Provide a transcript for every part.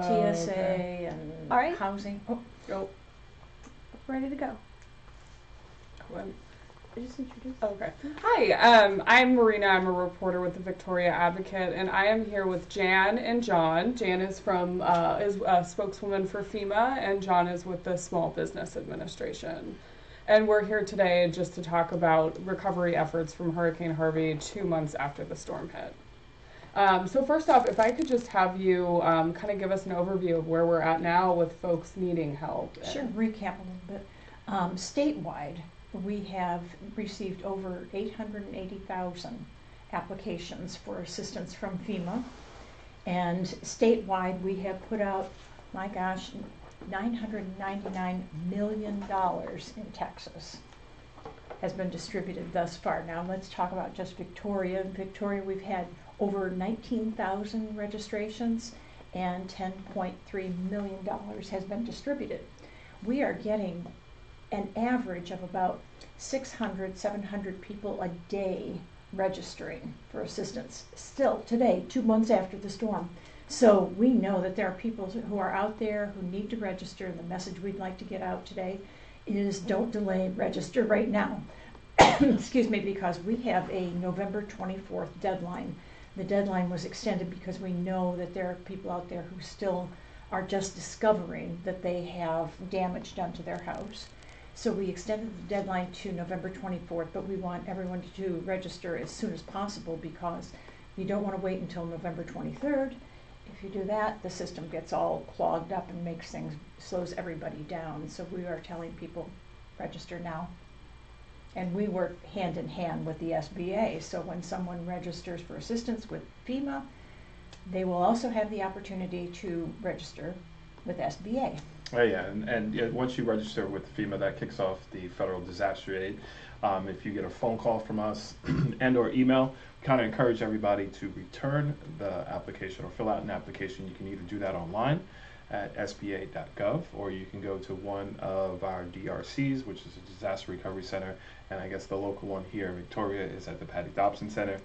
TSA okay. and All right. housing. Oh, Oh, Ready to go. when- I just introduced. okay. Hi, I'm Marina. I'm a reporter with the Victoria Advocate, and I am here with Jan and John. Jan is is a spokeswoman for FEMA, and John is with the Small Business Administration. And we're here today just to talk about recovery efforts from Hurricane Harvey 2 months after the storm hit. So first off, if I could just have you kind of give us an overview of where we're at now with folks needing help. sure. Recap a little bit. Statewide, we have received over 880,000 applications for assistance from FEMA. And statewide, we have put out, my gosh, $999 million in Texas has been distributed thus far. Now let's talk about just Victoria. In Victoria, we've had over 19,000 registrations and $10.3 million has been distributed. We are getting an average of about 600, 700 people a day registering for assistance still today, 2 months after the storm. So we know that there are people who are out there who need to register, and the message we'd like to get out today is don't delay, register right now. Excuse me, because we have a November 24th deadline. The deadline was extended because we know that there are people out there who still are just discovering that they have damage done to their house. So we extended the deadline to November 24th, but we want everyone to register as soon as possible because you don't want to wait until November 23rd. If you do that, the system gets all clogged up and makes things, slows everybody down. So we are telling people, register now. And we work hand in hand with the SBA. So when someone registers for assistance with FEMA, they will also have the opportunity to register with SBA. Oh yeah, and once you register with FEMA, that kicks off the federal disaster aid. If you get a phone call from us and or email, kind of encourage everybody to return the application or fill out an application. You can either do that online at sba.gov, or you can go to one of our DRCs, which is a Disaster Recovery Center, and I guess the local one here in Victoria is at the Patty Dobson Center.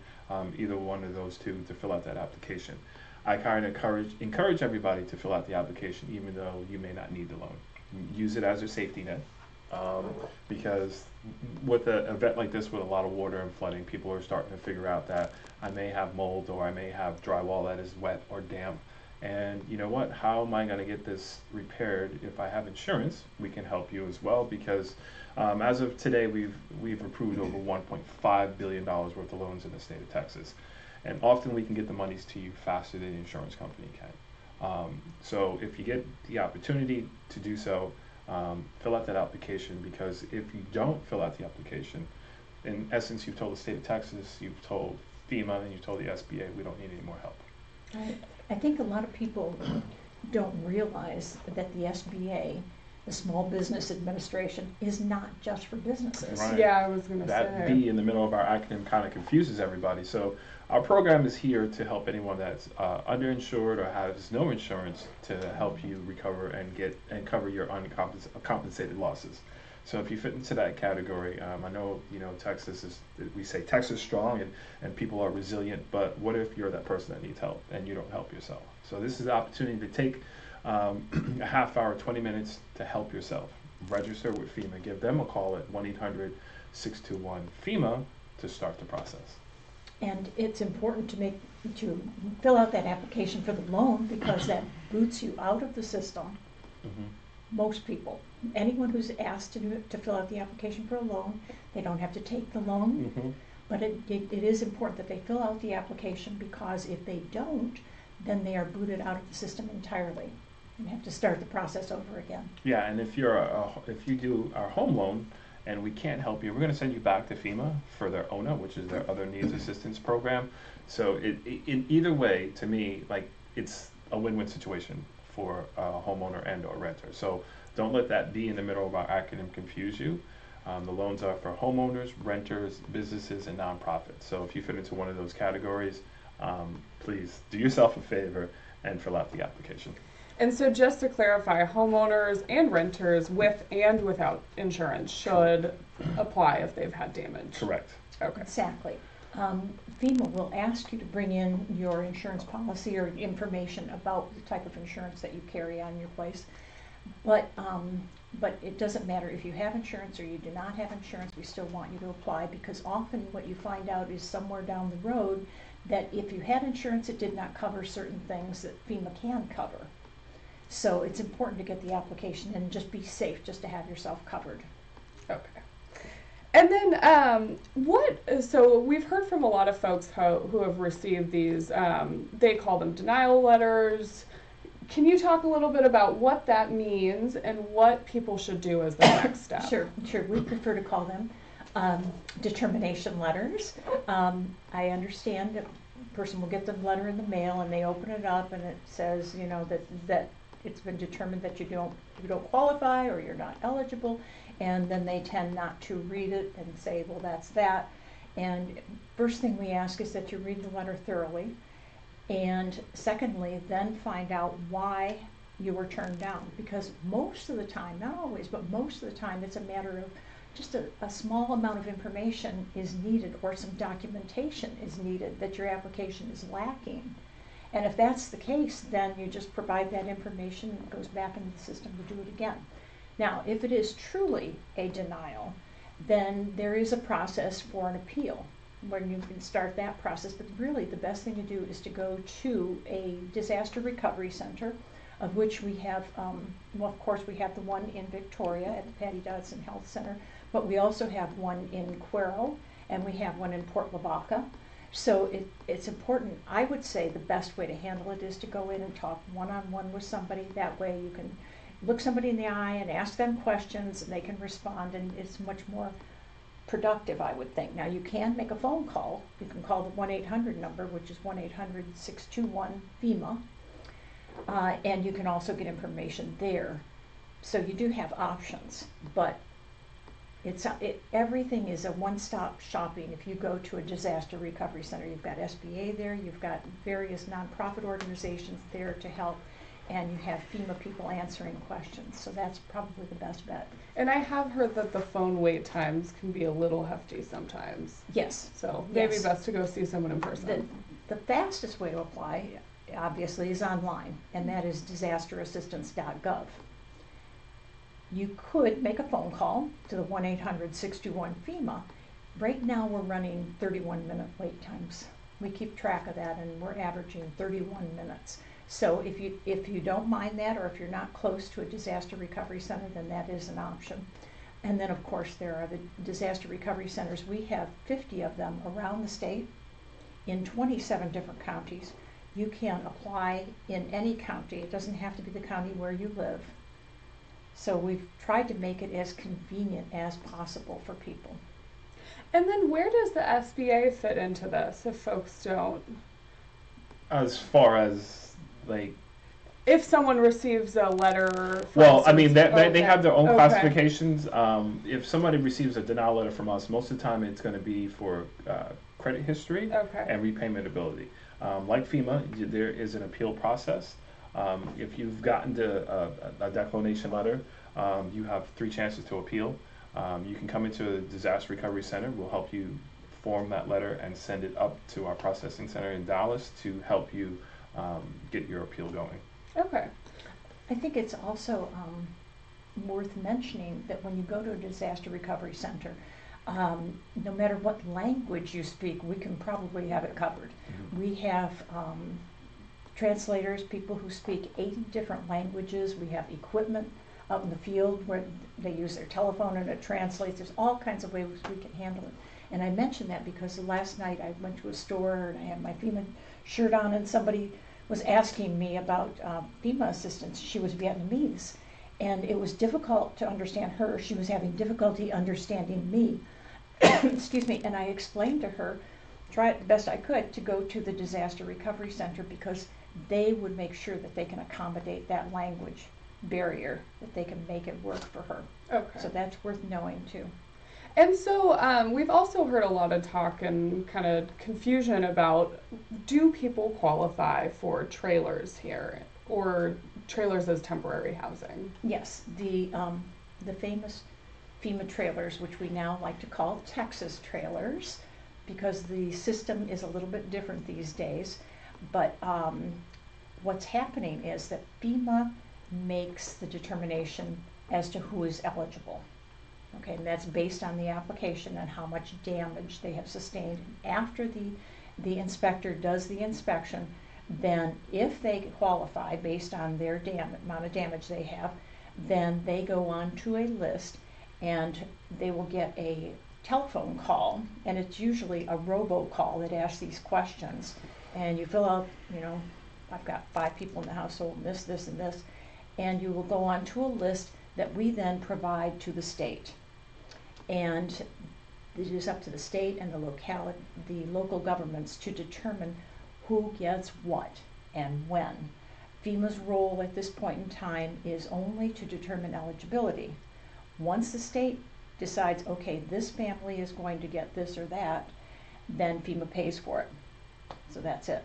Either one of those two to fill out that application. I kind of encourage everybody to fill out the application, even though you may not need the loan. Use it as a safety net, because with an event like this with a lot of water and flooding, people are starting to figure out that I may have mold or I may have drywall that is wet or damp. And you know what? How am I going to get this repaired? If I have insurance, we can help you as well, because as of today, we've approved over $1.5 billion worth of loans in the state of Texas. And often we can get the monies to you faster than the insurance company can. So if you get the opportunity to do so, fill out that application, because if you don't fill out the application, in essence, you've told the state of Texas, you've told FEMA, and you've told the SBA, we don't need any more help. I think a lot of people don't realize that the SBA, the Small Business Administration, is not just for businesses. Right. Yeah, I was going to say. That B in the middle of our acronym kind of confuses everybody. So our program is here to help anyone that's underinsured or has no insurance, to help you recover and cover your uncompensated losses. So if you fit into that category, I know Texas is, we say Texas strong and people are resilient, but what if you're that person that needs help and you don't help yourself? So this is the opportunity to take a half hour, 20 minutes to help yourself. Register with FEMA. Give them a call at 1-800-621-FEMA to start the process. And it's important to fill out that application for the loan, because that boots you out of the system. Mm-hmm. Most people, anyone who's asked to fill out the application for a loan, they don't have to take the loan. Mm-hmm. But it is important that they fill out the application, because if they don't, then they are booted out of the system entirely and have to start the process over again. Yeah, and if you do our home loan and we can't help you, we're going to send you back to FEMA for their ONA, which is their Other Needs Assistance Program. So in either way, to me, like, it's a win-win situation for a homeowner and or renter. So don't let that B in the middle of our acronym confuse you. The loans are for homeowners, renters, businesses, and nonprofits. So if you fit into one of those categories, please do yourself a favor and fill out the application. And so just to clarify, homeowners and renters with and without insurance should apply if they've had damage. Correct. Okay. Exactly. FEMA will ask you to bring in your insurance policy or information about the type of insurance that you carry on your place. But it doesn't matter if you have insurance or you do not have insurance, we still want you to apply, because often what you find out is somewhere down the road that if you had insurance, it did not cover certain things that FEMA can cover. So it's important to get the application in and just be safe, just to have yourself covered. Okay. And then so we've heard from a lot of folks who have received these, they call them denial letters. Can you talk a little bit about what that means and what people should do as the next step? Sure. We prefer to call them determination letters. I understand that a person will get the letter in the mail and they open it up and it says, you know, that it's been determined that you don't qualify or you're not eligible, and then they tend not to read it and say, well, that's that. And first thing we ask is that you read the letter thoroughly, and secondly, then find out why you were turned down, because most of the time, not always, but most of the time, it's a matter of just a small amount of information is needed, or some documentation is needed that your application is lacking. And if that's the case, then you just provide that information and it goes back into the system to do it again. Now, if it is truly a denial, then there is a process for an appeal when you can start that process. But really, the best thing to do is to go to a disaster recovery center, of which we have, well, of course, we have the one in Victoria at the Patty Dodson Health Center, but we also have one in Cuero, and we have one in Port Lavaca. So it's important. I would say the best way to handle it is to go in and talk one-on-one with somebody. That way you can look somebody in the eye and ask them questions, and they can respond, and it's much more productive, I would think. Now, you can make a phone call. You can call the 1-800 number, which is 1-800-621-FEMA, and you can also get information there. So you do have options, but everything is a one-stop shopping. If you go to a disaster recovery center, you've got SBA there, you've got various nonprofit organizations there to help, and you have FEMA people answering questions. So that's probably the best bet. And I have heard that the phone wait times can be a little hefty sometimes. Yes. So maybe best to go see someone in person. The fastest way to apply, obviously, is online, and that is disasterassistance.gov. You could make a phone call to the 1-800-621-FEMA. Right now we're running 31-minute wait times. We keep track of that, and we're averaging 31 minutes. So if you don't mind that, or if you're not close to a disaster recovery center, then that is an option. And then, of course, there are the disaster recovery centers. We have 50 of them around the state in 27 different counties. You can apply in any county. It doesn't have to be the county where you live. So we've tried to make it as convenient as possible for people. And then where does the SBA fit into this if folks don't? As far as, like, if someone receives a letter, well, I mean, they have their own Okay. classifications. If somebody receives a denial letter from us, most of the time it's going to be for credit history Okay. and repayment ability. Like FEMA, there is an appeal process. If you've gotten a declination letter, you have 3 chances to appeal. You can come into a disaster recovery center. We'll help you form that letter and send it up to our processing center in Dallas to help you get your appeal going. Okay. I think it's also worth mentioning that when you go to a disaster recovery center, no matter what language you speak, we can probably have it covered. Mm-hmm. We have translators, people who speak 80 different languages. We have equipment out in the field where they use their telephone and it translates. There's all kinds of ways we can handle it. And I mention that because last night I went to a store and I had my FEMA shirt on, and somebody was asking me about FEMA assistance. She was Vietnamese, and it was difficult to understand her. She was having difficulty understanding me. Excuse me. And I explained to her, try it the best I could, to go to the disaster recovery center, because they would make sure that they can accommodate that language barrier, that they can make it work for her. Okay. So that's worth knowing too. And so we've also heard a lot of talk and kind of confusion about, do people qualify for trailers here, or trailers as temporary housing? Yes, the famous FEMA trailers, which we now like to call Texas trailers, because the system is a little bit different these days. But what's happening is that FEMA makes the determination as to who is eligible. Okay, and that's based on the application and how much damage they have sustained. After the inspector does the inspection, then if they qualify based on their amount of damage they have, then they go on to a list and they will get a telephone call, and it's usually a robocall that asks these questions. And you fill out, I've got 5 people in the household, and this, and this, and you will go on to a list that we then provide to the state. And it is up to the state and the local governments to determine who gets what and when. FEMA's role at this point in time is only to determine eligibility. Once the state decides, okay, this family is going to get this or that, then FEMA pays for it. So that's it.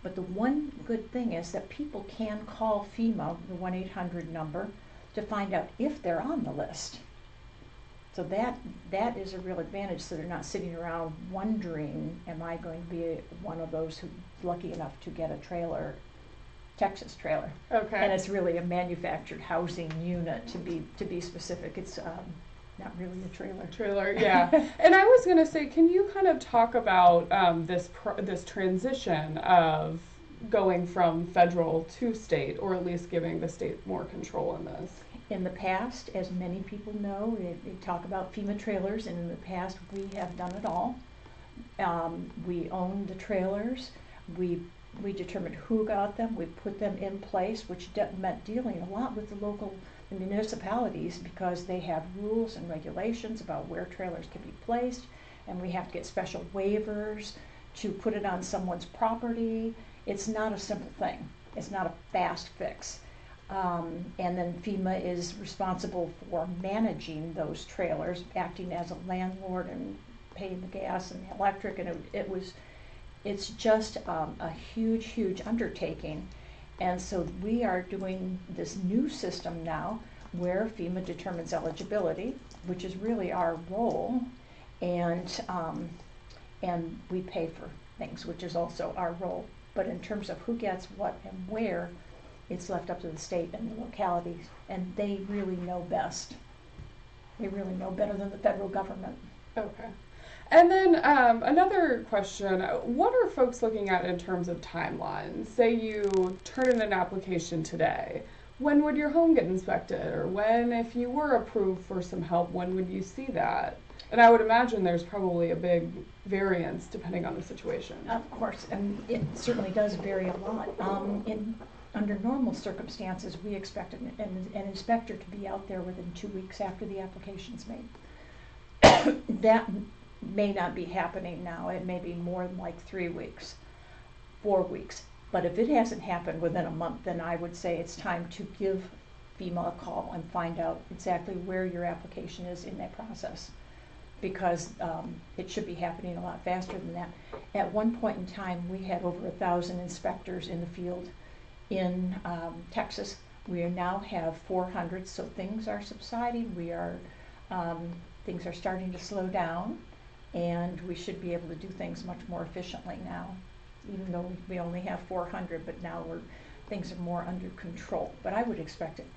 But the one good thing is that people can call FEMA, the 1-800 number, to find out if they're on the list. So that is a real advantage, so they're not sitting around wondering, am I going to be one of those who's lucky enough to get a trailer, Texas trailer? Okay. And it's really a manufactured housing unit, to be specific. It's not really a trailer. Trailer, yeah. And I was going to say, can you kind of talk about this transition of going from federal to state, or at least giving the state more control in this? In the past, as many people know, they talk about FEMA trailers, and in the past we have done it all. We owned the trailers. We determined who got them. We put them in place, which meant dealing a lot with the municipalities, because they have rules and regulations about where trailers can be placed, and we have to get special waivers to put it on someone's property. It's not a simple thing. It's not a fast fix. And then FEMA is responsible for managing those trailers, acting as a landlord and paying the gas and the electric, and it's just a huge undertaking. And so we are doing this new system now where FEMA determines eligibility, which is really our role, and we pay for things, which is also our role. But in terms of who gets what and where, it's left up to the state and the localities, and they really know best. They really know better than the federal government. Okay. And then another question, what are folks looking at in terms of timelines? Say you turn in an application today. When would your home get inspected? Or when, if you were approved for some help, when would you see that? And I would imagine there's probably a big variance depending on the situation. Of course, and it certainly does vary a lot. Under normal circumstances, we expect an inspector to be out there within 2 weeks after the application's made. That may not be happening now. It may be more than like 3 weeks, 4 weeks. But if it hasn't happened within a month, then I would say it's time to give FEMA a call and find out exactly where your application is in that process, because it should be happening a lot faster than that. At one point in time, we had over 1,000 inspectors in the field in Texas. We now have 400, so things are subsiding. Things are starting to slow down, and we should be able to do things much more efficiently now, even though we only have 400, but now things are more under control. But I would expect it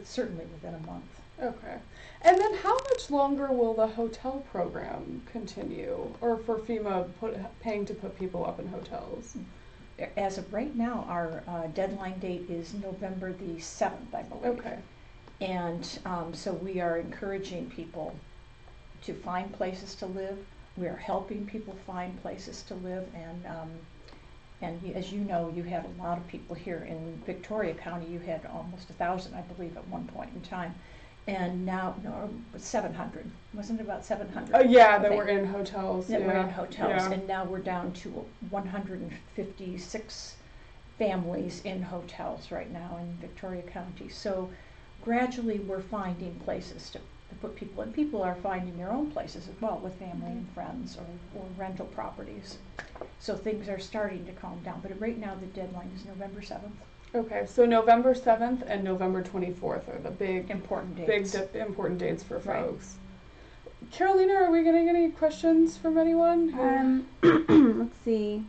certainly within a month. Okay. And then how much longer will the hotel program continue, or for FEMA paying to put people up in hotels? As of right now, our deadline date is November the 7th, I believe. Okay. And so we are encouraging people to find places to live. We are helping people find places to live, and as you know, you had a lot of people here in Victoria County. You had almost 1,000, I believe, at one point in time. And now, no, 700. Wasn't it about 700? Yeah, that were in hotels. That yeah. were in hotels. Yeah. And now we're down to 156 families in hotels right now in Victoria County. So gradually we're finding places to put people in. People are finding their own places as well with family and friends or rental properties. So things are starting to calm down. But right now the deadline is November 7th. Okay, so November 7th and November 24th are the big Important dates. important dates for Right. folks. Carolina, are we getting any questions from anyone? Let's see.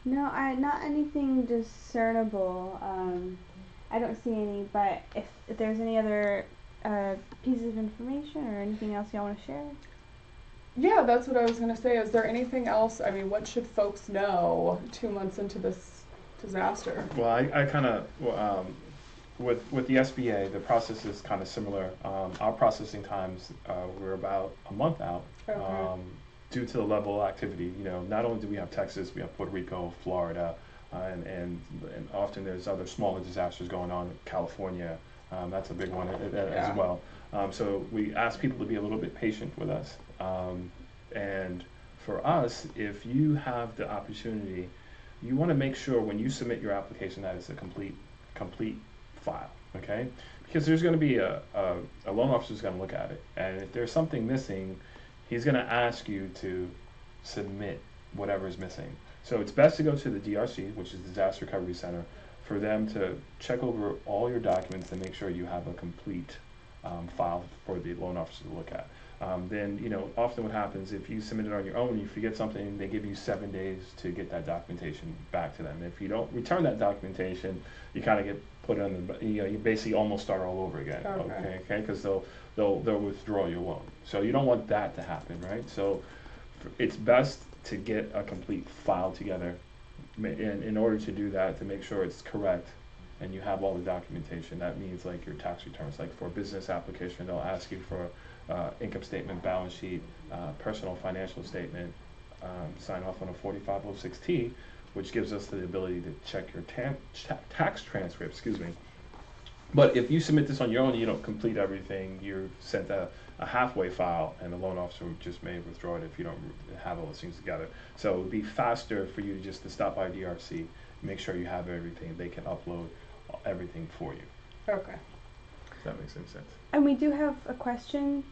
No, not anything discernible. I don't see any, but if there's any other pieces of information or anything else y'all want to share? Yeah, that's what I was going to say. Is there anything else? I mean, what should folks know 2 months into this disaster? Well, I kind of, with the SBA, the process is kind of similar. Our processing times, we're about a month out. Okay. Due to the level of activity. You know, not only do we have Texas, we have Puerto Rico, Florida, and often there's other smaller disasters going on. California, that's a big one as well. So we ask people to be a little bit patient with us. And for us, if you have the opportunity, you want to make sure when you submit your application that it's a complete file, okay? Because there's going to be a loan officer who's going to look at it, and if there's something missing, he's going to ask you to submit whatever is missing. So it's best to go to the DRC, which is Disaster Recovery Center, for them to check over all your documents and make sure you have a complete file for the loan officer to look at. Then, you know, often what happens if you submit it on your own, you forget something, they give you 7 days to get that documentation back to them. If you don't return that documentation, you kind of get put on the, you know, you basically almost start all over again. Okay, because they'll withdraw your loan. So you don't want that to happen, right? So it's best to get a complete file together in order to do that, to make sure it's correct and you have all the documentation. That means like your tax returns, like for a business application, they'll ask you for income statement, balance sheet, personal financial statement, sign off on a 4506T, which gives us the ability to check your tax transcript, excuse me. But if you submit this on your own, you don't complete everything, you're sent a halfway file, and the loan officer just may withdraw it if you don't have all those things together. So it would be faster for you just to stop by DRC, make sure you have everything, they can upload everything for you. Okay. If that makes any sense. And we do have a question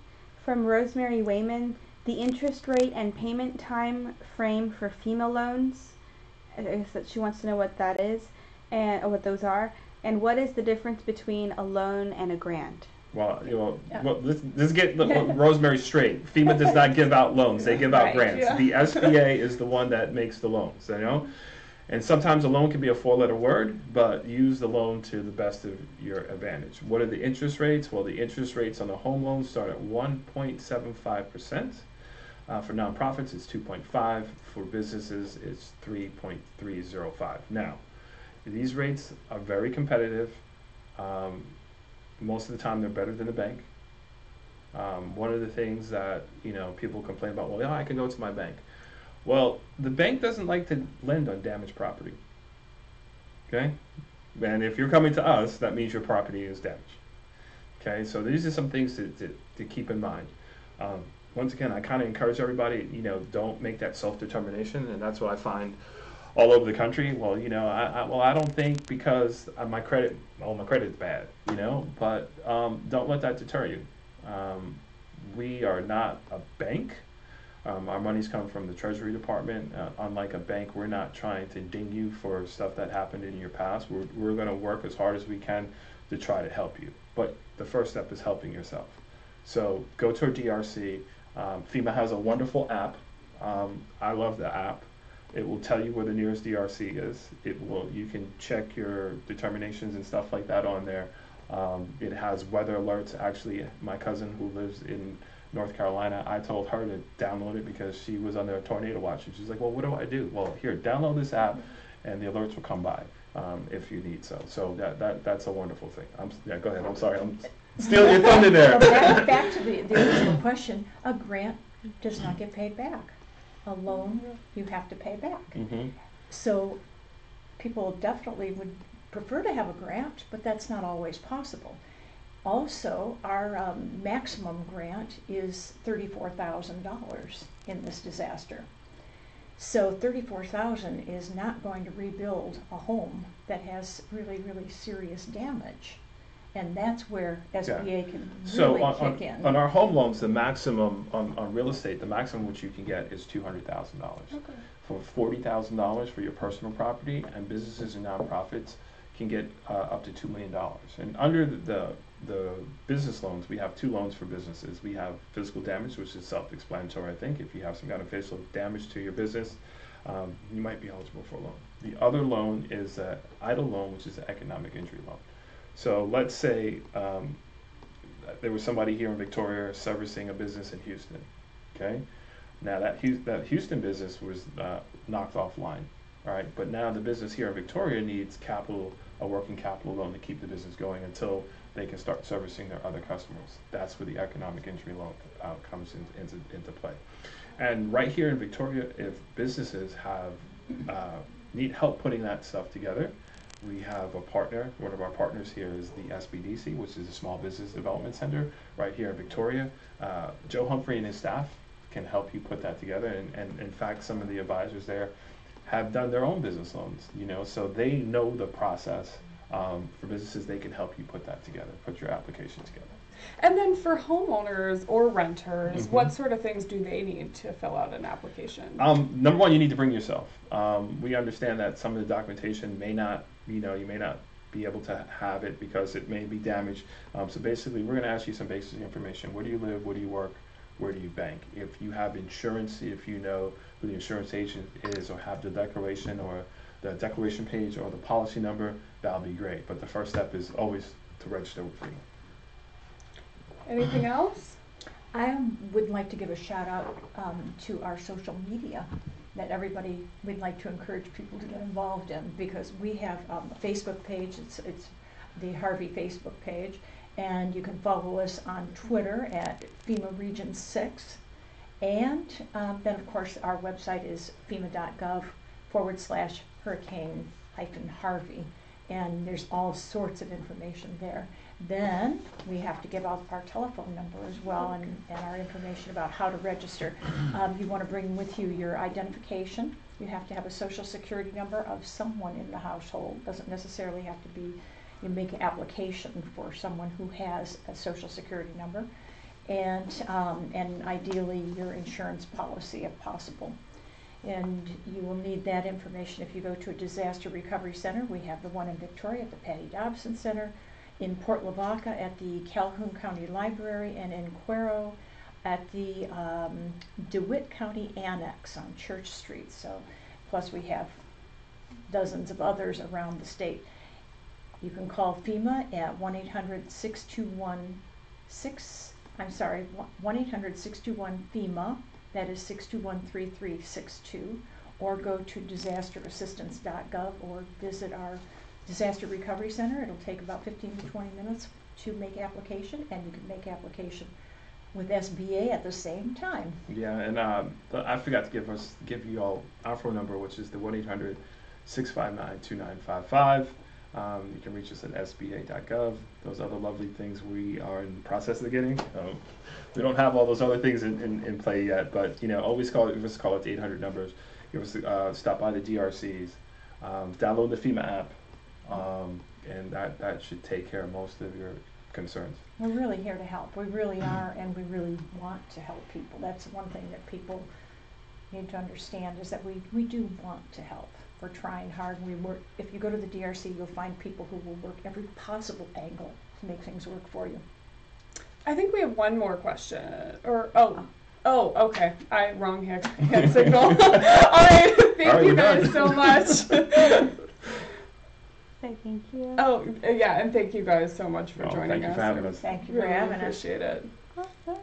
from Rosemary Wayman. The interest rate and payment time frame for FEMA loans, I guess that she wants to know what that is, and or what those are, and what is the difference between a loan and a grant? Well, you know, let's get Rosemary straight. FEMA does not give out loans; they give out grants. Yeah. The SBA is the one that makes the loans. You know, and sometimes a loan can be a 4-letter word, but use the loan to the best of your advantage. What are the interest rates? Well, the interest rates on the home loans start at 1.75%. For nonprofits, it's 2.5. For businesses, it's 3.305. Now, these rates are very competitive. Most of the time, they're better than the bank. One of the things that people complain about, well, yeah, I can go to my bank. Well, the bank doesn't like to lend on damaged property. Okay, and if you're coming to us, that means your property is damaged. Okay, so these are some things to keep in mind. Once again, I kind of encourage everybody, don't make that self-determination, and that's what I find all over the country. Well, I don't think because my credit is bad, but don't let that deter you. We are not a bank. Our money's come from the Treasury Department. Unlike a bank, we're not trying to ding you for stuff that happened in your past. We're going to work as hard as we can to try to help you. But the first step is helping yourself. So go to our DRC. FEMA has a wonderful app. I love the app. It will tell you where the nearest DRC is. You can check your determinations and stuff like that on there. It has weather alerts. Actually, my cousin who lives in North Carolina, I told her to download it because she was under a tornado watch. And she's like, well, what do I do? Well, here, download this app and the alerts will come by if you need so. So that's a wonderful thing. Go ahead. I'm sorry. I'm stealing your thunder there. Well, back to the original question. A grant does not get paid back. A loan, you have to pay back. Mm-hmm. So people definitely would prefer to have a grant, but that's not always possible. Also, our maximum grant is $34,000 in this disaster. So $34,000 is not going to rebuild a home that has really, really serious damage. And that's where SBA can really kick in. On our home loans, the maximum on real estate, the maximum which you can get is $200,000. Okay. For $40,000 for your personal property, and businesses and nonprofits can get up to $2 million. And under the business loans, we have 2 loans for businesses. We have physical damage, which is self-explanatory, I think. If you have some kind of physical damage to your business, you might be eligible for a loan. The other loan is an idle loan, which is an economic injury loan. So let's say there was somebody here in Victoria servicing a business in Houston, okay? Now that Houston business was knocked offline, all right? But now the business here in Victoria needs capital, a working capital loan to keep the business going until they can start servicing their other customers. That's where the economic injury loan comes into play. And right here in Victoria, if businesses have need help putting that stuff together, we have a partner. One of our partners here is the SBDC, which is a Small Business Development Center right here in Victoria. Joe Humphrey and his staff can help you put that together. And in fact, some of the advisors there have done their own business loans, you know, so they know the process. For businesses, they can help you put that together, put your application together. And then for homeowners or renters, what sort of things do they need to fill out an application? Number one, you need to bring yourself. We understand that some of the documentation may not, you may not be able to have it because it may be damaged. So basically, we're going to ask you some basic information. Where do you live? Where do you work? Where do you bank? If you have insurance, if you know who the insurance agent is or have the declaration or the declaration page or the policy number, that'll be great. But the first step is always to register with FEMA. Anything else? I would like to give a shout out to our social media that we'd like to encourage people to get involved in, because we have a Facebook page. It's the Harvey Facebook page, and you can follow us on Twitter at FEMA Region 6. And then of course our website is FEMA.gov/hurricane-Harvey, and there's all sorts of information there. Then we have to give out our telephone number as well, and our information about how to register. You want to bring with you your identification. You have to have a social security number of someone in the household. Doesn't necessarily have to be, you make an application for someone who has a social security number, and ideally your insurance policy if possible. And you will need that information if you go to a disaster recovery center. We have the one in Victoria at the Patty Dobson Center, in Port Lavaca at the Calhoun County Library, and in Cuero at the DeWitt County Annex on Church Street. So, plus we have dozens of others around the state. You can call FEMA at 1-800-621-FEMA, that is 621-3362, or go to disasterassistance.gov or visit our Disaster Recovery Center. It'll take about 15 to 20 minutes to make application, and you can make application with SBA at the same time. Yeah, and I forgot to give you all our phone number, which is the 1-800-659-2955. You can reach us at sba.gov. Those other lovely things we are in the process of getting. We don't have all those other things in play yet, but always call it the 800 numbers. Give us stop by the DRCs, download the FEMA app, and that should take care of most of your concerns. We're really here to help. We really are, and we really want to help people. That's one thing that people need to understand, is that we do want to help. We're trying hard. We work. If you go to the DRC, you'll find people who will work every possible angle to make things work for you. I think we have one more question. Okay. Wrong hand signal. All right. Thank you guys so much. Say thank you. Oh, yeah, and thank you guys so much for joining us. Thank you for having us. Thank you Really for having us. appreciate it. Awesome.